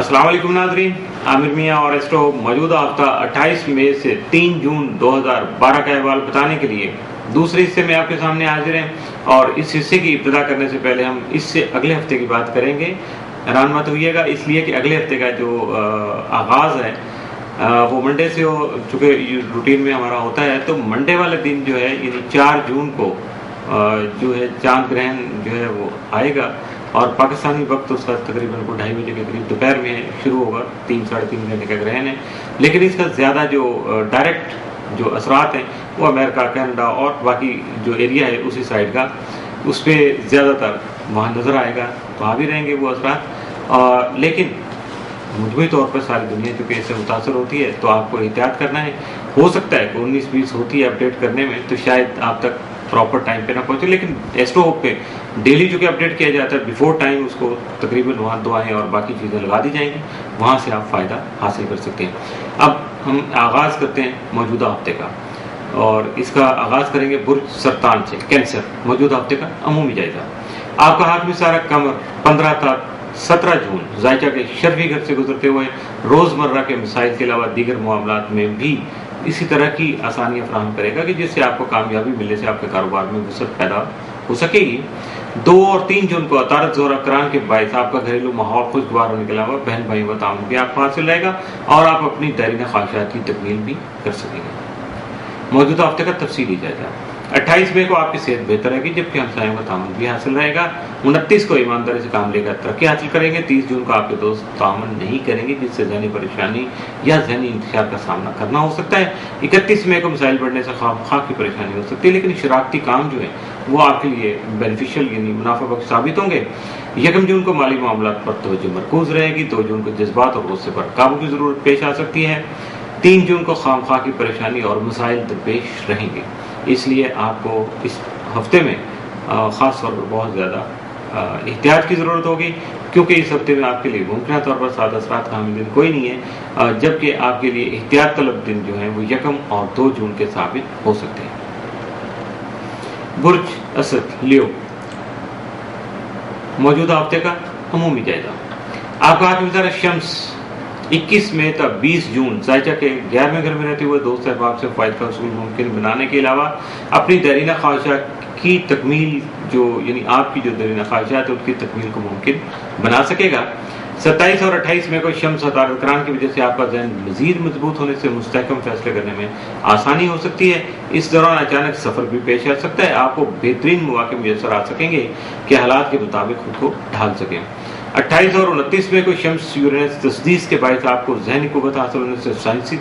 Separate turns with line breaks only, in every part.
السلام علیکم ناظرین، عامر میاں اور ایسٹرو موجودہ ہفتہ 28 مئی سے 3 جون 2012 کا احوال بتانے کے لیے دوسرے حصے میں آپ کے سامنے حاضر ہیں۔ اور اس حصے کی ابتدا کرنے سے پہلے ہم اس سے اگلے ہفتے کی بات کریں گے۔ حیران مت ہوئیے گا، اس لیے کہ اگلے ہفتے کا جو آغاز ہے وہ منڈے سے ہو، چونکہ روٹین میں ہمارا ہوتا ہے، تو منڈے والے دن جو ہے یعنی 4 جون کو جو ہے چاند گرہن جو ہے وہ آئے گا، اور پاکستانی وقت اس کا تقریباً 2:30 بجے کے قریب دوپہر میں شروع ہوگا۔ 3-3.5 گھنٹے کا گرہن ہے، لیکن اس کا زیادہ جو ڈائریکٹ جو اثرات ہیں وہ امریکہ، کینیڈا اور باقی جو ایریا ہے اسی سائڈ کا، اس پہ زیادہ تر وہاں نظر آئے گا، وہاں بھی رہیں گے وہ اثرات۔ لیکن مجموعی طور پر ساری دنیا چونکہ اس سے متاثر ہوتی ہے، تو آپ کو احتیاط کرنا ہے۔ ہو سکتا ہے کہ 19-20 ہوتی ہے اپڈیٹ کرنے میں، تو شاید آپ تک پراپر ٹائم پہ نہ پہنچے، لیکن ایسٹرو ہوپ پہ ڈیلی جو کہ اپڈیٹ کیا جاتا ہے بیفور ٹائم، اس کو تقریباً وہاں دعائیں اور باقی چیزیں لگا دی جائیں گی، وہاں سے آپ فائدہ حاصل کر سکتے ہیں۔ اب ہم آغاز کرتے ہیں موجودہ ہفتے کا، اور اس کا آغاز کریں گے برج سرطان سے، کینسر، موجودہ ہفتے کا عمومی جائزہ۔ آپ کا ہاتھ میں سارا قمر 15 تا 17 جون ذائچہ کے شرفی گھر سے گزرتے ہوئے روزمرہ کے مسائل کے علاوہ دیگر معاملات میں بھی اسی طرح کی آسانیاں فراہم کرے گا کہ جس سے آپ کو کامیابی ملنے سے آپ کے کاروبار میں وسعت پیدا ہو سکے گی۔ 2 اور 3 جون کو عطارد زہرہ کران کے باعث آپ کا گھریلو ماحول خوشگوار ہونے کے علاوہ بہن بھائیوں کا تعاون بھی آپ کو حاصل رہے گا، اور آپ اپنی دیرینہ خواہشات کی تکمیل بھی کر سکیں گے۔ موجودہ ہفتے کا تفصیلی جائزہ۔ 28 مئی کو آپ کی صحت بہتر رہے گی، جبکہ ہمسایوں کا تعاون بھی حاصل رہے گا۔ 29 کو ایمانداری سے کام لے کر ترقی حاصل کریں گے۔ 30 جون کو آپ کے دوست تعاون نہیں کریں گے، جس سے ذہنی پریشانی یا ذہنی انتشار کا سامنا کرنا ہو سکتا ہے۔ 31 مئی کو مسائل بڑھنے سے خواہ کی پریشانی ہو سکتی ہے، لیکن شراکتی کام جو ہے وہ آپ کے لیے بینیفیشل یعنی منافع بخش ثابت ہوں گے۔ 1 جون کو مالی معاملات پر توجہ مرکوز رہے گی۔ 2 جون کو جذبات اور غصے پر قابو کی ضرورت پیش آ سکتی ہے۔ 3 جون کو خواہ کی پریشانی اور مسائل درپیش رہیں گے، اس لیے آپ کو اس ہفتے میں خاص طور پر بہت زیادہ احتیاط کی ضرورت ہوگی، کیونکہ اس ہفتے میں آپ کے لیے ممکنہ طور پر سادہ اثرات کا حامل دن کوئی نہیں ہے، جبکہ آپ کے لیے احتیاط طلب دن جو ہیں وہ 1 اور 2 جون کے ثابت ہو سکتے ہیں۔ برج اسد، لیو، موجودہ ہفتے کا عمومی جائزہ۔ آپ کا ہاتھ میں ذرا شمس 21 مئی تا 20 جون ذائچہ کے 11ویں گھر میں رہتے ہوئے دوست احباب سے فائدہ کا حصول ممکن بنانے کے علاوہ اپنی دیرینہ خواہشات کی تکمیل یعنی آپ کی جو دیرینہ خواہشات ہیں ان کی تکمیل کو ممکن بنا سکے گا۔ 27 اور 28 مئی کو شمس عطارد کران کی وجہ سے آپ کا ذہن مزید مضبوط ہونے سے مستحکم فیصلے کرنے میں آسانی ہو سکتی ہے۔ اس دوران اچانک سفر بھی پیش آ سکتا ہے، آپ کو بہترین مواقع میسر آ سکیں گے کہ حالات کے مطابق خود کو ڈھال سکیں۔ 28 اور 29 میں کوئی شمس یورینس تصدیق کے باعث آپ کو ذہنی قوت حاصل ہونے سے سائنسی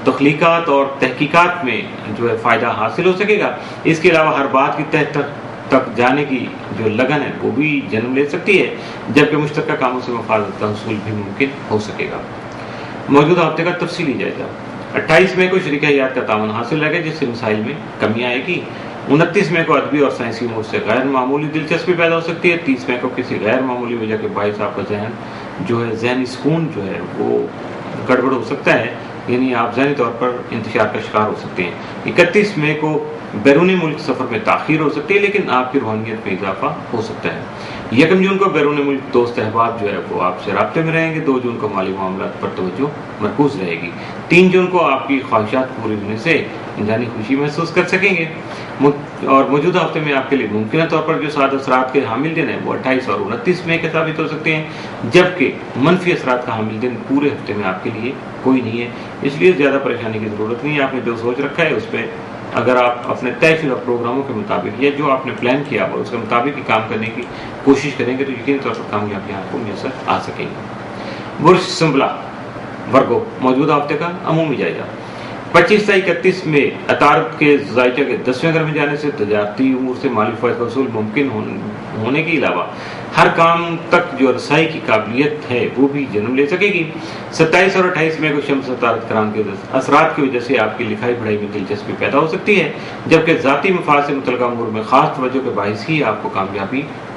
تخلیقات اور تحقیقات میں جو ہے فائدہ حاصل ہو سکے گا۔ اس کے علاوہ ہر بات کی تہ تک جانے کی جو لگن ہے وہ بھی جنم لے سکتی ہے، جبکہ مشترکہ کاموں سے مفادات کا حصول بھی ممکن ہو سکے گا۔ موجودہ ہفتے کا تفصیلی جائزہ۔ 28 مئی کو شریک حیات کا تعاون حاصل رہے گا، جس سے مسائل میں کمی آئے گی۔ 29 مئی کو ادبی اور سائنسی امور سے غیر معمولی دلچسپی پیدا ہو سکتی ہے۔ 30 مئی کو کسی غیر معمولی وجہ کے باعث آپ کا ذہن جو ہے ذہنی سکون جو ہے وہ گڑبڑ ہو سکتا ہے، یعنی آپ ذہنی طور پر انتشار کا شکار ہو سکتے ہیں۔ 31 مئی کو بیرونی ملک سفر میں تاخیر ہو سکتی ہے، لیکن آپ کی روحانیت میں اضافہ ہو سکتا ہے۔ 1 جون کو بیرون ملک دوست احباب جو ہے وہ آپ سے رابطے میں رہیں گے۔ 2 جون کو مالی معاملات پر توجہ مرکوز رہے گی۔ 3 جون کو آپ کی خواہشات پوری ہونے سے انسانی خوشی محسوس کر سکیں گے، اور موجودہ ہفتے میں آپ کے لیے ممکنہ طور پر جو سعادت اثرات کے حامل دن ہیں وہ 28 اور 29 مئی کے ثابت ہو سکتے ہیں، جبکہ منفی اثرات کا حامل دن پورے ہفتے میں آپ کے لیے کوئی نہیں ہے۔ اس لیے زیادہ پریشانی کی ضرورت نہیں ہے۔ آپ نے جو سوچ رکھا ہے اس پہ اگر آپ اپنے طے شدہ پروگراموں کے مطابق یا جو آپ نے پلان کیا ہو اس کے مطابق ہی کام کرنے کی کوشش کریں گے تو یقینی طور پر کامیابی آپ کو میسر آ سکے گی۔ برج سنبلا، ورگو، موجودہ ہفتے کا عمومی جائزہ۔ 25 سے 31 میں عطارد کے ذائچہ کے 10ویں گھر میں جانے سے تجارتی امور سے مالی فائدہ کا حصول ممکن ہونے کے علاوہ ہر کام تک جو رسائی کی قابلیت ہے وہ بھی جنم لے سکے گی۔ 27 اور 28 میں کو شمس عطارد کران کے اثرات کی وجہ سے آپ کی لکھائی پڑھائی میں دلچسپی پیدا ہو سکتی ہے، جبکہ ذاتی مفاد سے متعلقہ امور میں خاص توجہ کے باعث ہی آپ کو کامیابی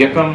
1